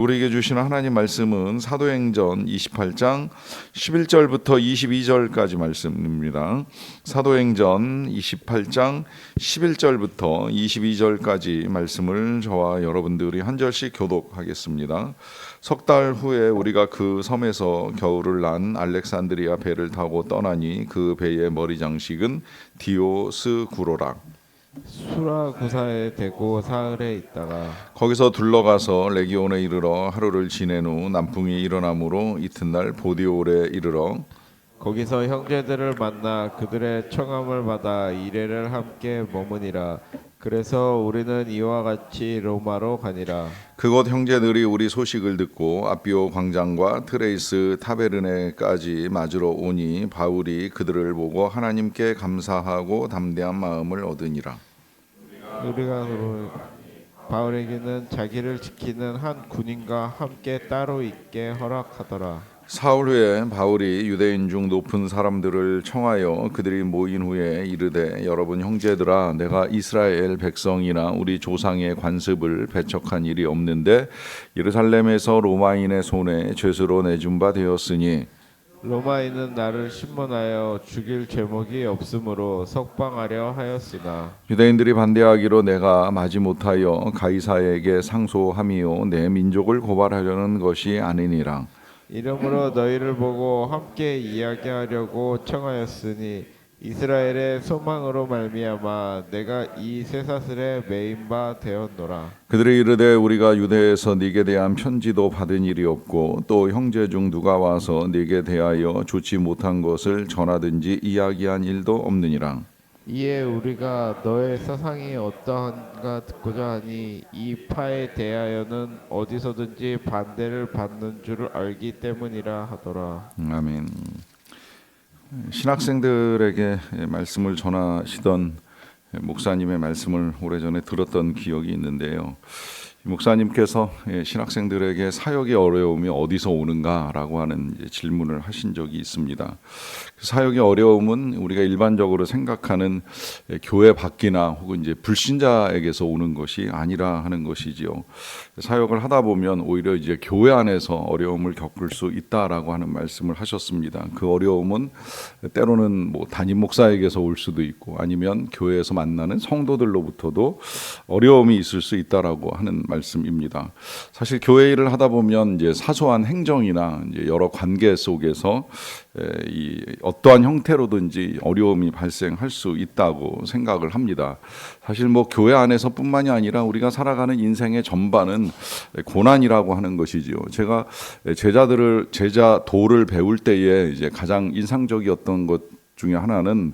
우리에게 주신 하나님 말씀은 사도행전 28장 11절부터 22절까지 말씀입니다. 사도행전 28장 11절부터 22절까지 말씀을 저와 여러분들이 한 절씩 교독하겠습니다. 석 달 후에 우리가 그 섬에서 겨울을 난 알렉산드리아 배를 타고 떠나니 그 배의 머리 장식은 디오스구로라. 수라구사에 대고 사흘에 있다가 거기서 둘러가서 레기온에 이르러 하루를 지낸 후 남풍이 일어나므로 이튿날 보디올에 이르러 거기서 형제들을 만나 그들의 청함을 받아 이레를 함께 머무니라. 그래서 우리는 이와 같이 로마로 가니라. 그곳 형제들이 우리 소식을 듣고 아비오 광장과 트레이스 타베르네까지 맞으러 오니 바울이 그들을 보고 하나님께 감사하고 담대한 마음을 얻으니라. 우리가 바울에게는 자기를 지키는 한 군인과 함께 따로 있게 허락하더라. 사흘 후에 바울이 유대인 중 높은 사람들을 청하여 그들이 모인 후에 이르되 여러분 형제들아, 내가 이스라엘 백성이나 우리 조상의 관습을 배척한 일이 없는데 예루살렘에서 로마인의 손에 죄수로 내준 바 되었으니 로마인은 나를 신문하여 죽일 죄목이 없으므로 석방하려 하였으나 유대인들이 반대하기로 내가 마지못하여 가이사에게 상소함이요 내 민족을 고발하려는 것이 아니니라. 이러므로 너희를 보고 함께 이야기하려고 청하였으니 이스라엘의 소망으로 말미암아 내가 이 쇠사슬에 매인 바 되었노라. 그들이 이르되 우리가 유대에서 네게 대한 편지도 받은 일이 없고 또 형제 중 누가 와서 네게 대하여 좋지 못한 것을 전하든지 이야기한 일도 없느니라. 이에 우리가 너의 사상이 어떠한가 듣고자 하니 이 파에 대하여는 어디서든지 반대를 받는 줄 알기 때문이라 하더라. 아멘. 신학생들에게 말씀을 전하시던 목사님의 말씀을 오래전에 들었던 기억이 있는데요. 목사님께서 신학생들에게 사역의 어려움이 어디서 오는가라고 하는 질문을 하신 적이 있습니다. 사역의 어려움은 우리가 일반적으로 생각하는 교회 밖이나 혹은 이제 불신자에게서 오는 것이 아니라 하는 것이지요. 사역을 하다 보면 오히려 이제 교회 안에서 어려움을 겪을 수 있다라고 하는 말씀을 하셨습니다. 그 어려움은 때로는 뭐 담임 목사에게서 올 수도 있고 아니면 교회에서 만나는 성도들로부터도 어려움이 있을 수 있다라고 하는 말씀입니다. 사실 교회 일을 하다 보면 이제 사소한 행정이나 이제 여러 관계 속에서 이 어떠한 형태로든지 어려움이 발생할 수 있다고 생각을 합니다. 사실 뭐 교회 안에서뿐만이 아니라 우리가 살아가는 인생의 전반은 고난이라고 하는 것이지요. 제가 제자도를 배울 때에 이제 가장 인상적이었던 것 중에 하나는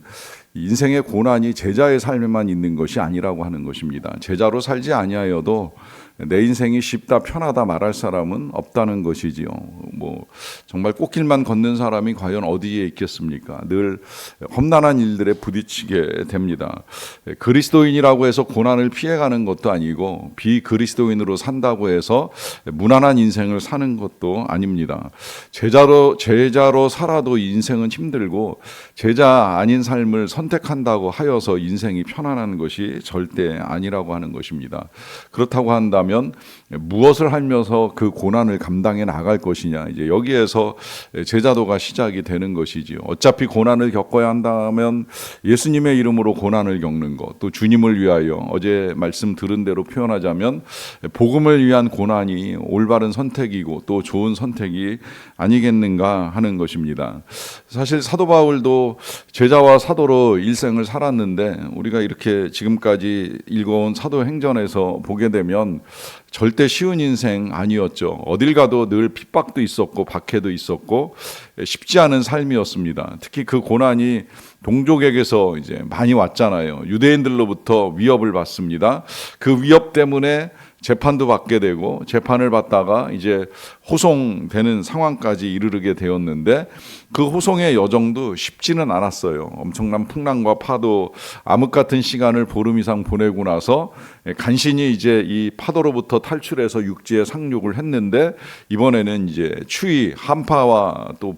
인생의 고난이 제자의 삶에만 있는 것이 아니라고 하는 것입니다. 제자로 살지 아니하여도 내 인생이 쉽다 편하다 말할 사람은 없다는 것이지요. 뭐 정말 꽃길만 걷는 사람이 과연 어디에 있겠습니까? 늘 험난한 일들에 부딪히게 됩니다. 그리스도인이라고 해서 고난을 피해가는 것도 아니고 비그리스도인으로 산다고 해서 무난한 인생을 사는 것도 아닙니다. 제자로 살아도 인생은 힘들고 제자 아닌 삶을 선택한다고 하여서 인생이 편안한 것이 절대 아니라고 하는 것입니다. 그렇다고 한다면 무엇을 하면서 그 고난을 감당해 나갈 것이냐, 이제 여기에서 제자도가 시작이 되는 것이지요. 어차피 고난을 겪어야 한다면 예수님의 이름으로 고난을 겪는 것, 또 주님을 위하여 어제 말씀 들은 대로 표현하자면 복음을 위한 고난이 올바른 선택이고 또 좋은 선택이 아니겠는가 하는 것입니다. 사실 사도 바울도 제자와 사도로 일생을 살았는데 우리가 이렇게 지금까지 읽어온 사도행전에서 보게 되면 절대 쉬운 인생 아니었죠. 어딜 가도 늘 핍박도 있었고 박해도 있었고 쉽지 않은 삶이었습니다. 특히 그 고난이 동족에게서 이제 많이 왔잖아요. 유대인들로부터 위협을 받습니다. 그 위협 때문에 재판도 받게 되고 재판을 받다가 이제 호송되는 상황까지 이르게 되었는데 그 호송의 여정도 쉽지는 않았어요. 엄청난 풍랑과 파도, 암흑 같은 시간을 보름 이상 보내고 나서 간신히 이제 이 파도로부터 탈출해서 육지에 상륙을 했는데 이번에는 이제 추위, 한파와 또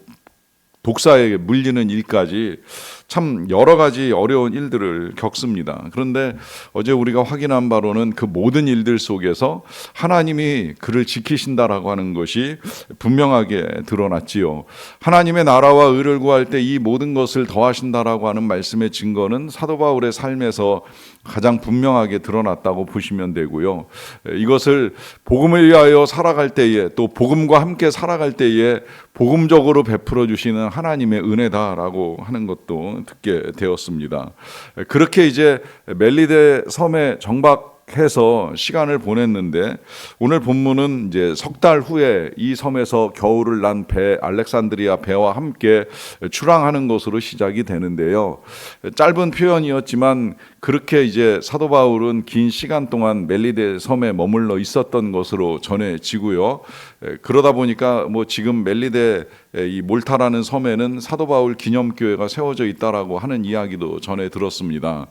독사에 물리는 일까지 참 여러 가지 어려운 일들을 겪습니다. 그런데 어제 우리가 확인한 바로는 그 모든 일들 속에서 하나님이 그를 지키신다라고 하는 것이 분명하게 드러났지요. 하나님의 나라와 의를 구할 때 이 모든 것을 더하신다라고 하는 말씀의 증거는 사도 바울의 삶에서 가장 분명하게 드러났다고 보시면 되고요. 이것을 복음을 위하여 살아갈 때에, 또 복음과 함께 살아갈 때에 복음적으로 베풀어 주시는 하나님의 은혜다라고 하는 것도 듣게 되었습니다. 그렇게 이제 멜리데 섬에 정박해서 시간을 보냈는데, 오늘 본문은 이제 석 달 후에 이 섬에서 겨울을 난 배, 알렉산드리아 배와 함께 출항하는 것으로 시작이 되는데요. 짧은 표현이었지만 그렇게 이제 사도 바울은 긴 시간 동안 멜리데 섬에 머물러 있었던 것으로 전해지고요. 그러다 보니까 뭐 지금 멜리데 이 몰타라는 섬에는 사도 바울 기념교회가 세워져 있다라고 하는 이야기도 전해 들었습니다.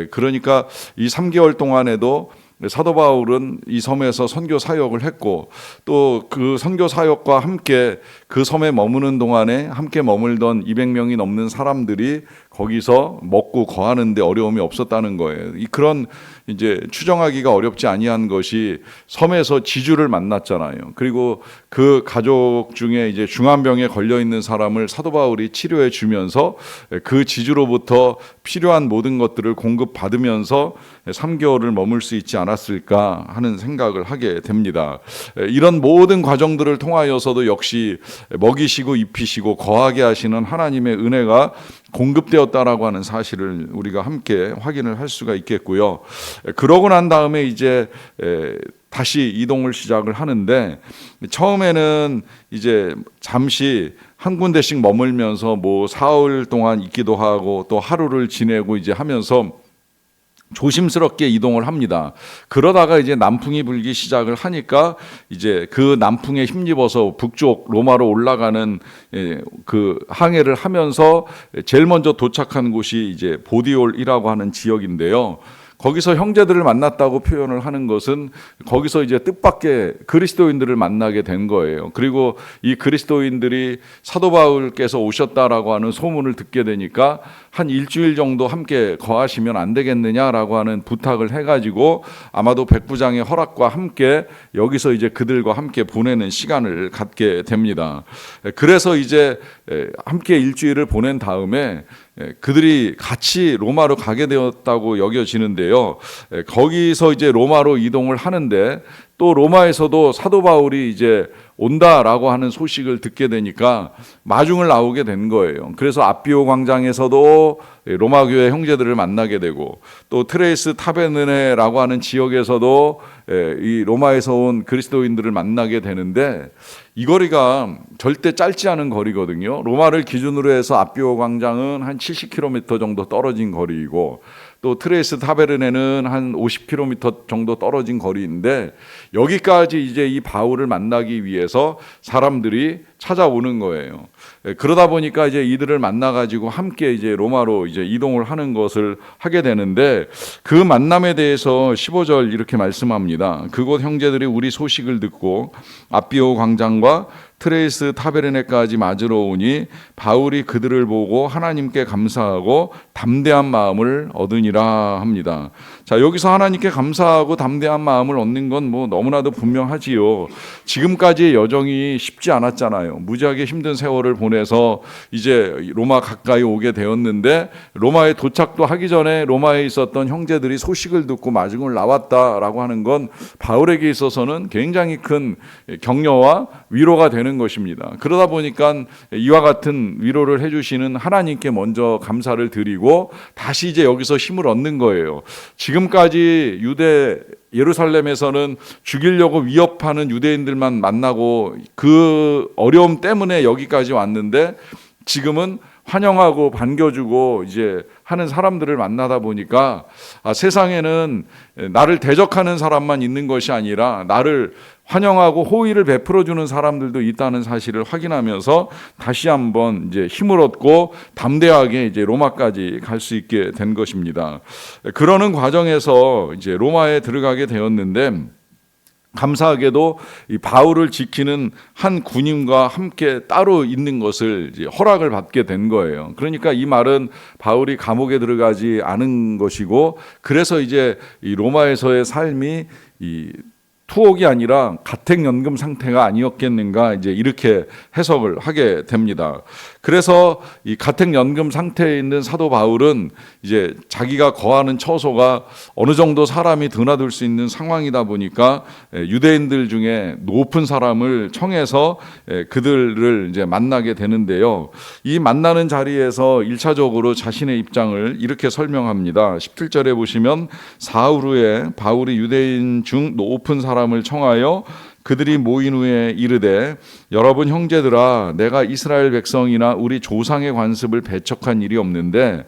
그러니까 이 3개월 동안에도 사도 바울은 이 섬에서 선교 사역을 했고, 또 그 선교 사역과 함께 그 섬에 머무는 동안에 함께 머물던 200명이 넘는 사람들이 거기서 먹고 거하는데 어려움이 없었다는 거예요. 그런 이제 추정하기가 어렵지 아니한 것이, 섬에서 지주를 만났잖아요. 그리고 그 가족 중에 이제 중환병에 걸려 있는 사람을 사도 바울이 치료해 주면서 그 지주로부터 필요한 모든 것들을 공급받으면서 3개월을 머물 수 있지 않았을까 하는 생각을 하게 됩니다. 이런 모든 과정들을 통하여서도 역시 먹이시고 입히시고 거하게 하시는 하나님의 은혜가 공급되었다라고 하는 사실을 우리가 함께 확인을 할 수가 있겠고요. 그러고 난 다음에 이제 다시 이동을 시작을 하는데, 처음에는 이제 잠시 한 군데씩 머물면서 뭐 사흘 동안 있기도 하고 또 하루를 지내고 이제 하면서 조심스럽게 이동을 합니다. 그러다가 이제 남풍이 불기 시작을 하니까 이제 그 남풍에 힘입어서 북쪽 로마로 올라가는 그 항해를 하면서 제일 먼저 도착한 곳이 이제 보디올이라고 하는 지역인데요. 거기서 형제들을 만났다고 표현을 하는 것은 거기서 이제 뜻밖의 그리스도인들을 만나게 된 거예요. 그리고 이 그리스도인들이 사도 바울께서 오셨다라고 하는 소문을 듣게 되니까 한 일주일 정도 함께 거하시면 안 되겠느냐라고 하는 부탁을 해가지고 아마도 백부장의 허락과 함께 여기서 이제 그들과 함께 보내는 시간을 갖게 됩니다. 그래서 이제 함께 일주일을 보낸 다음에 그들이 같이 로마로 가게 되었다고 여겨지는데요. 거기서 이제 로마로 이동을 하는데, 또 로마에서도 사도 바울이 이제 온다라고 하는 소식을 듣게 되니까 마중을 나오게 된 거예요. 그래서 아비오 광장에서도 로마 교회 형제들을 만나게 되고, 또 트레이스 타베르네라고 하는 지역에서도 이 로마에서 온 그리스도인들을 만나게 되는데, 이 거리가 절대 짧지 않은 거리거든요. 로마를 기준으로 해서 아비오 광장은 한 70km 정도 떨어진 거리이고, 또 트레이스 타베르네는 한 50km 정도 떨어진 거리인데, 여기까지 이제 이 바울을 만나기 위해서 사람들이 찾아오는 거예요. 그러다 보니까 이제 이들을 만나가지고 함께 이제 로마로 이제 이동을 하는 것을 하게 되는데, 그 만남에 대해서 15절 이렇게 말씀합니다. 그곳 형제들이 우리 소식을 듣고 아비오 광장과 트레이스 타베르네까지 맞으러 오니 바울이 그들을 보고 하나님께 감사하고 담대한 마음을 얻으니라 합니다. 자, 여기서 하나님께 감사하고 담대한 마음을 얻는 건 뭐 너무나도 분명하지요. 지금까지의 여정이 쉽지 않았잖아요. 무지하게 힘든 세월을 보내서 이제 로마 가까이 오게 되었는데, 로마에 도착도 하기 전에 로마에 있었던 형제들이 소식을 듣고 마중을 나왔다라고 하는 건 바울에게 있어서는 굉장히 큰 격려와 위로가 되는 것입니다. 그러다 보니까 이와 같은 위로를 해주시는 하나님께 먼저 감사를 드리고 다시 이제 여기서 힘을 얻는 거예요. 지금까지 예루살렘에서는 죽이려고 위협하는 유대인들만 만나고 그 어려움 때문에 여기까지 왔는데, 지금은 환영하고 반겨주고 이제 하는 사람들을 만나다 보니까 세상에는 나를 대적하는 사람만 있는 것이 아니라 나를 환영하고 호의를 베풀어주는 사람들도 있다는 사실을 확인하면서 다시 한번 이제 힘을 얻고 담대하게 이제 로마까지 갈 수 있게 된 것입니다. 그러는 과정에서 이제 로마에 들어가게 되었는데, 감사하게도 이 바울을 지키는 한 군인과 함께 따로 있는 것을 이제 허락을 받게 된 거예요. 그러니까 이 말은 바울이 감옥에 들어가지 않은 것이고, 그래서 이제 이 로마에서의 삶이 이 투옥이 아니라 가택연금 상태가 아니었겠는가, 이제 이렇게 해석을 하게 됩니다. 그래서 이 가택연금 상태에 있는 사도 바울은 이제 자기가 거하는 처소가 어느 정도 사람이 드나들 수 있는 상황이다 보니까 유대인들 중에 높은 사람을 청해서 그들을 이제 만나게 되는데요. 이 만나는 자리에서 1차적으로 자신의 입장을 이렇게 설명합니다. 17절에 보시면 사흘 후에 바울이 유대인 중 높은 사람을 청하여 그들이 모인 후에 이르되 여러분 형제들아, 내가 이스라엘 백성이나 우리 조상의 관습을 배척한 일이 없는데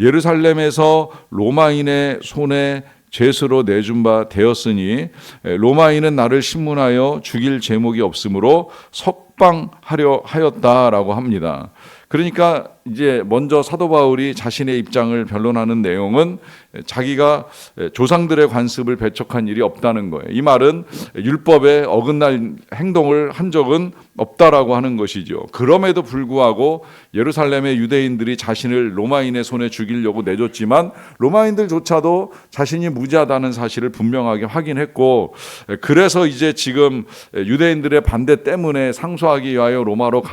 예루살렘에서 로마인의 손에 죄수로 내준 바 되었으니 로마인은 나를 신문하여 죽일 제목이 없으므로 석방하려 하였다라고 합니다. 그러니까 이제 먼저 사도 바울이 자신의 입장을 변론하는 내용은 자기가 조상들의 관습을 배척한 일이 없다는 거예요. 이 말은 율법에 어긋날 행동을 한 적은 없다라고 하는 것이죠. 그럼에도 불구하고 예루살렘의 유대인들이 자신을 로마인의 손에 죽이려고 내줬지만 로마인들조차도 자신이 무죄하다는 사실을 분명하게 확인했고, 그래서 이제 지금 유대인들의 반대 때문에 상소하기 위하여 로마로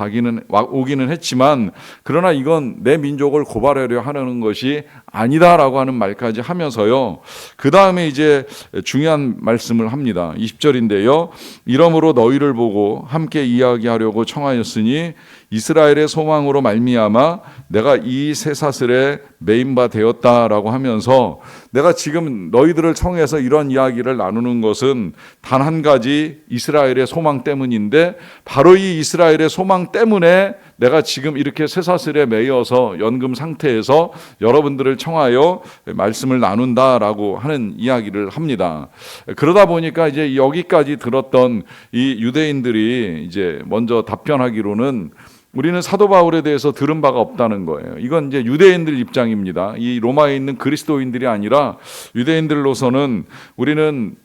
오기는 했지만, 그러나 이건 내 민족을 고발하려 하는 것이 아니다라고 하는 말까지 하면서요. 그 다음에 이제 중요한 말씀을 합니다. 20절인데요. 이러므로 너희를 보고 함께 이야기하려고 청하였으니 이스라엘의 소망으로 말미암아 내가 이 쇠사슬에 매인 바 되었다라고 하면서, 내가 지금 너희들을 청해서 이런 이야기를 나누는 것은 단 한 가지 이스라엘의 소망 때문인데, 바로 이 이스라엘의 소망 때문에 내가 지금 이렇게 쇠사슬에 매여서 연금 상태에서 여러분들을 청하여 말씀을 나눈다라고 하는 이야기를 합니다. 그러다 보니까 이제 여기까지 들었던 이 유대인들이 이제 먼저 답변하기로는 우리는 사도 바울에 대해서 들은 바가 없다는 거예요. 이건 이제 유대인들 입장입니다. 이 로마에 있는 그리스도인들이 아니라 유대인들로서는 우리는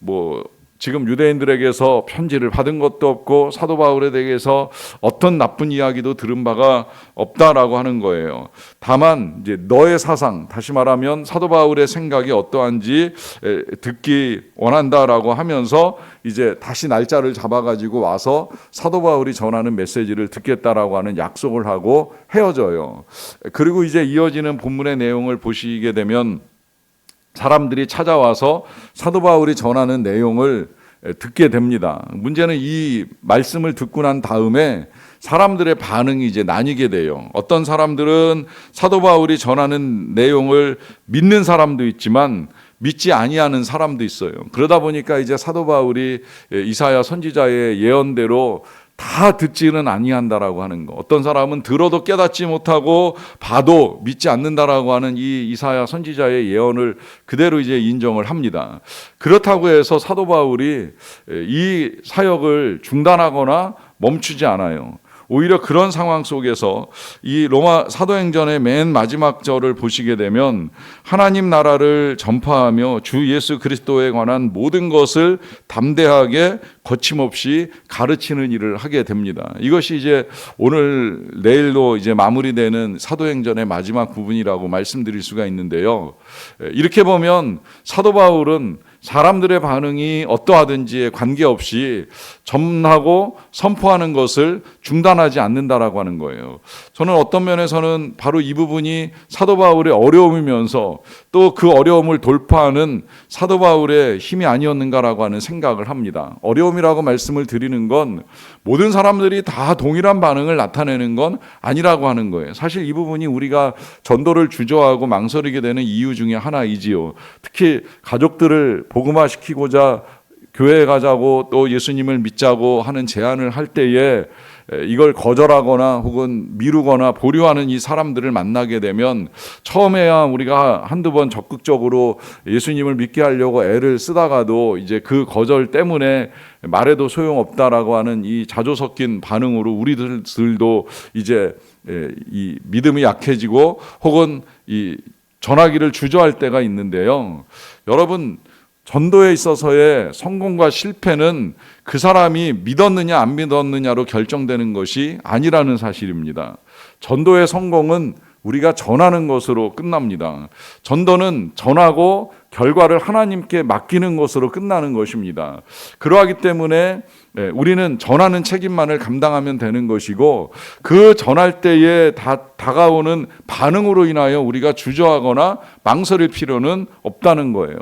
지금 유대인들에게서 편지를 받은 것도 없고 사도 바울에 대해서 어떤 나쁜 이야기도 들은 바가 없다라고 하는 거예요. 다만 이제 너의 사상, 다시 말하면 사도 바울의 생각이 어떠한지 듣기 원한다라고 하면서 이제 다시 날짜를 잡아가지고 와서 사도 바울이 전하는 메시지를 듣겠다라고 하는 약속을 하고 헤어져요. 그리고 이제 이어지는 본문의 내용을 보시게 되면 사람들이 찾아와서 사도 바울이 전하는 내용을 듣게 됩니다. 문제는 이 말씀을 듣고 난 다음에 사람들의 반응이 이제 나뉘게 돼요. 어떤 사람들은 사도 바울이 전하는 내용을 믿는 사람도 있지만 믿지 아니하는 사람도 있어요. 그러다 보니까 이제 사도 바울이 이사야 선지자의 예언대로 다 듣지는 아니한다라고 하는 거. 어떤 사람은 들어도 깨닫지 못하고 봐도 믿지 않는다라고 하는 이 이사야 선지자의 예언을 그대로 이제 인정을 합니다. 그렇다고 해서 사도 바울이 이 사역을 중단하거나 멈추지 않아요. 오히려 그런 상황 속에서 이 로마 사도행전의 맨 마지막 절을 보시게 되면 하나님 나라를 전파하며 주 예수 그리스도에 관한 모든 것을 담대하게 거침없이 가르치는 일을 하게 됩니다. 이것이 이제 오늘 내일로 이제 마무리되는 사도행전의 마지막 부분이라고 말씀드릴 수가 있는데요. 이렇게 보면 사도 바울은 사람들의 반응이 어떠하든지에 관계없이 전하고 선포하는 것을 중단하지 않는다라고 하는 거예요. 저는 어떤 면에서는 바로 이 부분이 사도 바울의 어려움이면서 또 그 어려움을 돌파하는 사도 바울의 힘이 아니었는가라고 하는 생각을 합니다. 어려움이라고 말씀을 드리는 건 모든 사람들이 다 동일한 반응을 나타내는 건 아니라고 하는 거예요. 사실 이 부분이 우리가 전도를 주저하고 망설이게 되는 이유 중에 하나이지요. 특히 가족들을 복음화시키고자 교회에 가자고 또 예수님을 믿자고 하는 제안을 할 때에 이걸 거절하거나 혹은 미루거나 보류하는 이 사람들을 만나게 되면 처음에야 우리가 한두 번 적극적으로 예수님을 믿게 하려고 애를 쓰다가도 이제 그 거절 때문에 말해도 소용없다라고 하는 이 자조 섞인 반응으로 우리들도 이제 이 믿음이 약해지고 혹은 이 전하기를 주저할 때가 있는데요. 여러분, 전도에 있어서의 성공과 실패는 그 사람이 믿었느냐 안 믿었느냐로 결정되는 것이 아니라는 사실입니다. 전도의 성공은 우리가 전하는 것으로 끝납니다. 전도는 전하고 결과를 하나님께 맡기는 것으로 끝나는 것입니다. 그러하기 때문에 우리는 전하는 책임만을 감당하면 되는 것이고, 그 전할 때에 다가오는 반응으로 인하여 우리가 주저하거나 망설일 필요는 없다는 거예요.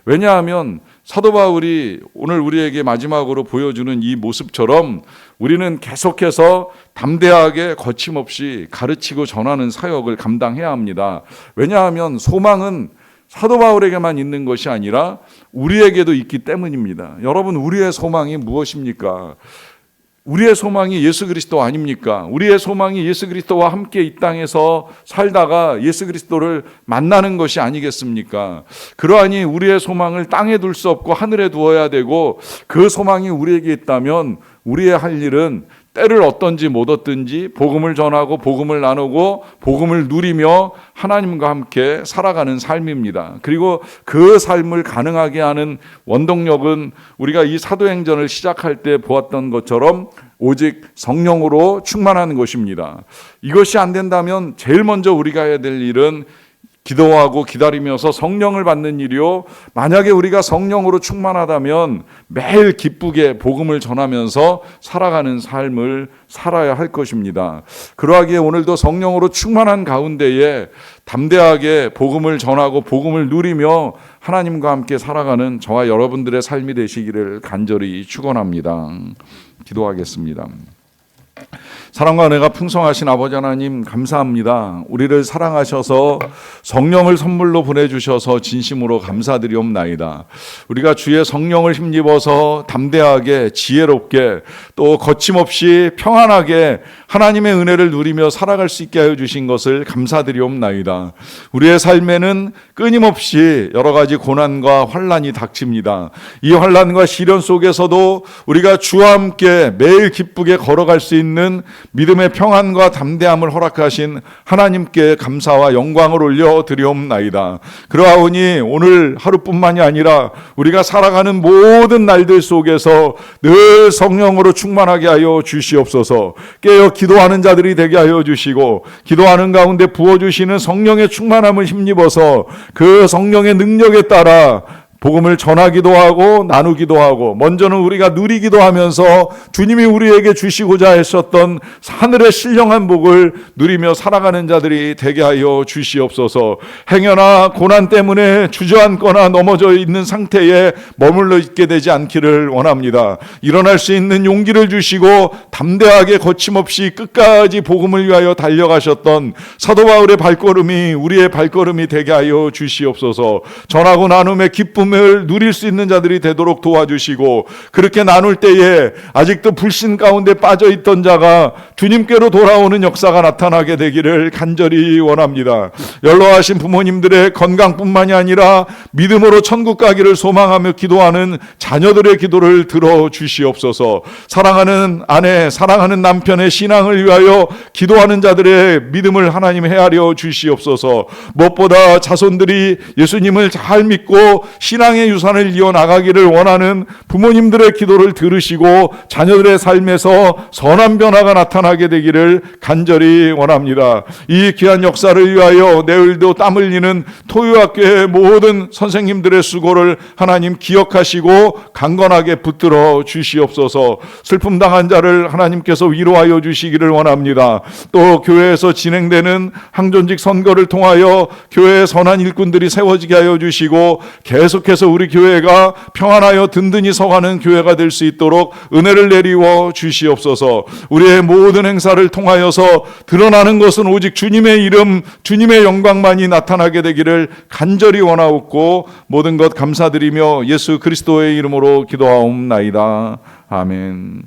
왜냐하면 사도 바울이 오늘 우리에게 마지막으로 보여주는 이 모습처럼 우리는 계속해서 담대하게 거침없이 가르치고 전하는 사역을 감당해야 합니다. 왜냐하면 소망은 사도 바울에게만 있는 것이 아니라 우리에게도 있기 때문입니다. 여러분, 우리의 소망이 무엇입니까? 우리의 소망이 예수 그리스도 아닙니까? 우리의 소망이 예수 그리스도와 함께 이 땅에서 살다가 예수 그리스도를 만나는 것이 아니겠습니까? 그러하니 우리의 소망을 땅에 둘 수 없고 하늘에 두어야 되고, 그 소망이 우리에게 있다면 우리의 할 일은 때를 얻든지 못 얻든지 복음을 전하고 복음을 나누고 복음을 누리며 하나님과 함께 살아가는 삶입니다. 그리고 그 삶을 가능하게 하는 원동력은 우리가 이 사도행전을 시작할 때 보았던 것처럼 오직 성령으로 충만한 것입니다. 이것이 안 된다면 제일 먼저 우리가 해야 될 일은 기도하고 기다리면서 성령을 받는 일이요, 만약에 우리가 성령으로 충만하다면 매일 기쁘게 복음을 전하면서 살아가는 삶을 살아야 할 것입니다. 그러하기에 오늘도 성령으로 충만한 가운데에 담대하게 복음을 전하고 복음을 누리며 하나님과 함께 살아가는 저와 여러분들의 삶이 되시기를 간절히 축원합니다. 기도하겠습니다. 사랑과 은혜가 풍성하신 아버지 하나님, 감사합니다. 우리를 사랑하셔서 성령을 선물로 보내주셔서 진심으로 감사드리옵나이다. 우리가 주의 성령을 힘입어서 담대하게 지혜롭게 또 거침없이 평안하게 하나님의 은혜를 누리며 살아갈 수 있게 하여 주신 것을 감사드리옵나이다. 우리의 삶에는 끊임없이 여러 가지 고난과 환난이 닥칩니다. 이 환난과 시련 속에서도 우리가 주와 함께 매일 기쁘게 걸어갈 수 있는 믿음의 평안과 담대함을 허락하신 하나님께 감사와 영광을 올려드리옵나이다. 그러하오니 오늘 하루뿐만이 아니라 우리가 살아가는 모든 날들 속에서 늘 성령으로 충만하게 하여 주시옵소서. 깨어 기도하는 자들이 되게 하여 주시고, 기도하는 가운데 부어주시는 성령의 충만함을 힘입어서 그 성령의 능력에 따라 복음을 전하기도 하고 나누기도 하고, 먼저는 우리가 누리기도 하면서 주님이 우리에게 주시고자 하셨던 하늘의 신령한 복을 누리며 살아가는 자들이 되게 하여 주시옵소서. 행여나 고난 때문에 주저앉거나 넘어져 있는 상태에 머물러 있게 되지 않기를 원합니다. 일어날 수 있는 용기를 주시고 담대하게 거침없이 끝까지 복음을 위하여 달려가셨던 사도 바울의 발걸음이 우리의 발걸음이 되게 하여 주시옵소서. 전하고 나눔의 기쁨 을 누릴 수 있는 자들이 되도록 도와주시고, 그렇게 나눌 때에 아직도 불신 가운데 빠져있던 자가 주님께로 돌아오는 역사가 나타나게 되기를 간절히 원합니다. 연로하신 부모님들의 건강뿐만이 아니라 믿음으로 천국 가기를 소망하며 기도하는 자녀들의 기도를 들어주시옵소서. 사랑하는 아내, 사랑하는 남편의 신앙을 위하여 기도하는 자들의 믿음을 하나님 헤아려 주시옵소서. 무엇보다 자손들이 예수님을 잘 믿고 신앙의 유산을 이어나가기를 원하는 부모님들의 기도를 들으시고 자녀들의 삶에서 선한 변화가 나타나게 되기를 간절히 원합니다. 이 귀한 역사를 위하여 내일도 땀 흘리는 토요학교의 모든 선생님들의 수고를 하나님 기억하시고 강건하게 붙들어 주시옵소서. 슬픔 당한 자를 하나님께서 위로하여 주시기를 원합니다. 또 교회에서 진행되는 항존직 선거를 통하여 교회의 선한 일꾼들이 세워지게 하여 주시고, 계속해서 우리 교회가 평안하여 든든히 서가는 교회가 될 수 있도록 은혜를 내리워 주시옵소서. 우리의 모든 행사를 통하여서 드러나는 것은 오직 주님의 이름, 주님의 영광만이 나타나게 되기를 간절히 원하옵고, 모든 것 감사드리며 예수 그리스도의 이름으로 기도하옵나이다. 아멘.